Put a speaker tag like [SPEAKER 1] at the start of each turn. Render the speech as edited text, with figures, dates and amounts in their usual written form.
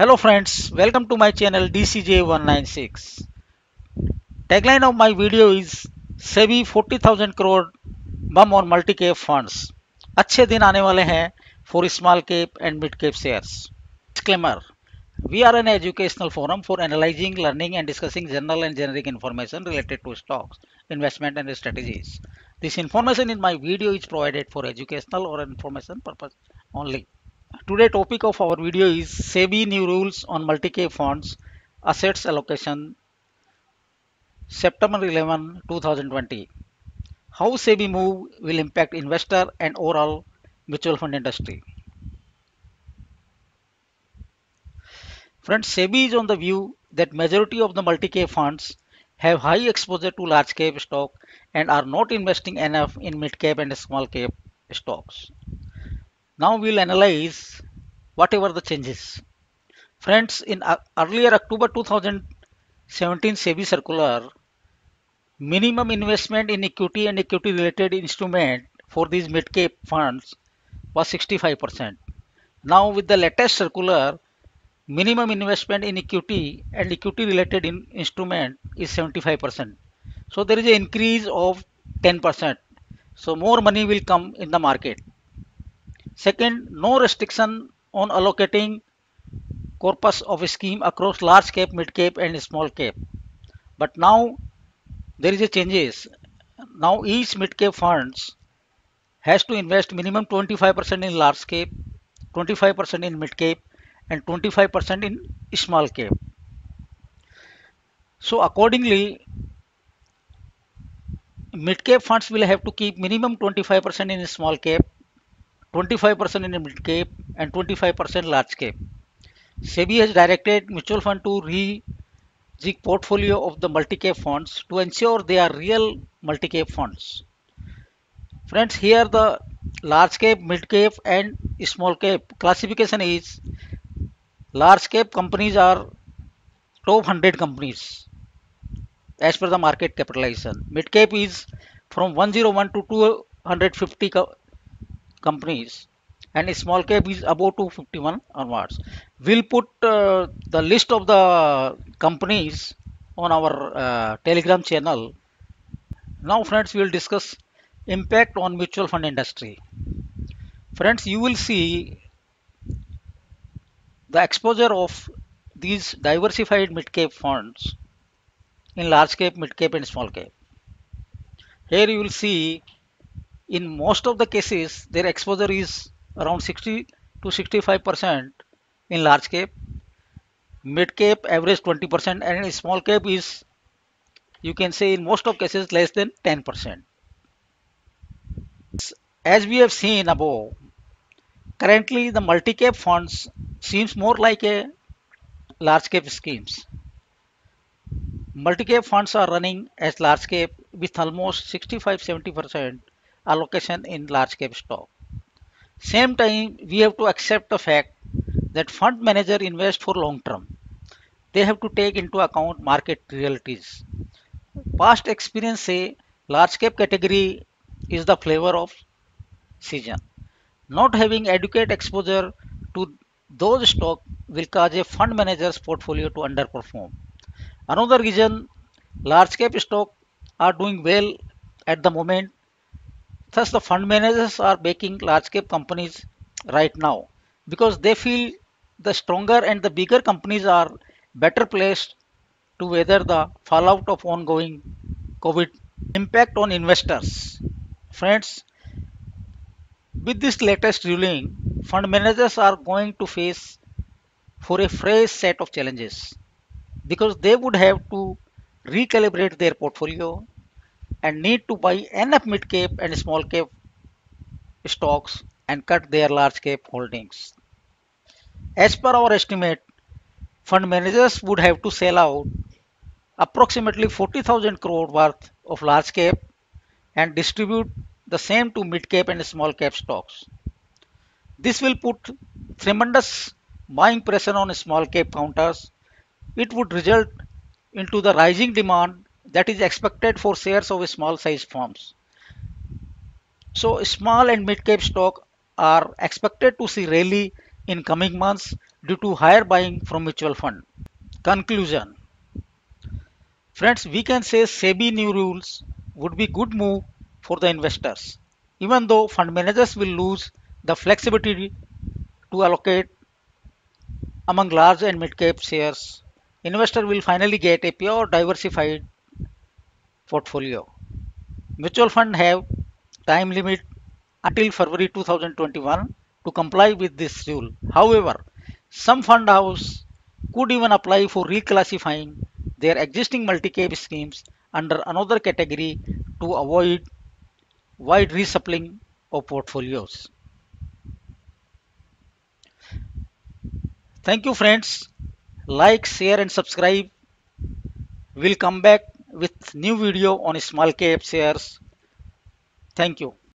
[SPEAKER 1] Hello friends, welcome to my channel DCJ196. Tagline of my video is SEBI 40,000 crore bum on multi-cap funds. अच्छे दिन आने वाले हैं for small cap and mid cap shares. Disclaimer: we are an educational forum for analyzing, learning and discussing general and generic information related to stocks, investment and strategies. This information in my video is provided for educational or information purpose only. Today topic of our video is SEBI new rules on multi-cap funds assets allocation September 11, 2020. How SEBI move will impact investor and overall mutual fund industry. Friends, SEBI is on the view that majority of the multi-cap funds have high exposure to large cap stock and are not investing enough in mid cap and small cap stocks. Now we'll analyze whatever the changes. Friends, in earlier October 2017 SEBI circular, minimum investment in equity and equity related instrument for these mid cap funds was 65%. Now with the latest circular, minimum investment in equity and equity related instrument is 75%. So there is an increase of 10%. So more money will come in the market. Second, no restriction on allocating corpus of a scheme across large cap, mid cap and small cap. But now there is a changes. Now each mid cap funds has to invest minimum 25% in large cap, 25% in mid cap and 25% in small cap. So accordingly, mid cap funds will have to keep minimum 25% in small cap, 25% in mid cap and 25% large cap. SEBI has directed mutual fund to re-jig portfolio of the multi-cap funds to ensure they are real multi-cap funds. Friends, here the large cap, mid cap and small cap classification is large cap companies are top 100 companies as per the market capitalization. Mid cap is from 101 to 250 companies and small cap is above 251 onwards. We'll put the list of the companies on our Telegram channel. Now friends, we will discuss impact on mutual fund industry. Friends, you will see the exposure of these diversified mid-cap funds in large cap, mid-cap and small cap. Here you will see in most of the cases their exposure is around 60 to 65% in large cap, mid-cap average 20% and in small cap is, you can say, in most of cases less than 10%. As we have seen above, currently the multi-cap funds seems more like a large cap schemes. Multi-cap funds are running as large cap with almost 65-70% allocation in large cap stock. Same time, we have to accept the fact that fund manager invest for long term. They have to take into account market realities. Past experience say large cap category is the flavor of season. Not having adequate exposure to those stock will cause a fund manager's portfolio to underperform. Another reason, large cap stock are doing well at the moment. Thus, the fund managers are backing large cap companies right now because they feel the stronger and the bigger companies are better placed to weather the fallout of ongoing COVID. Impact on investors. Friends, with this latest ruling, fund managers are going to face for a fresh set of challenges because they would have to recalibrate their portfolio and need to buy enough mid cap and small cap stocks and cut their large cap holdings. As per our estimate, fund managers would have to sell out approximately 40,000 crore worth of large cap and distribute the same to mid cap and small cap stocks. This will put tremendous buying pressure on small cap counters. It would result into the rising demand that is expected for shares of small size firms. So small and mid cap stock are expected to see rally in coming months due to higher buying from mutual fund. Conclusion. Friends, we can say SEBI new rules would be good move for the investors. Even though fund managers will lose the flexibility to allocate among large and mid cap shares, investor will finally get a pure diversified portfolio. Mutual fund have time limit until February 2021 to comply with this rule. However, some fund house could even apply for reclassifying their existing multi-cap schemes under another category to avoid wide reshuffling of portfolios. Thank you friends. Like, share and subscribe. We'll come back with new video on small cap shares. Thank you.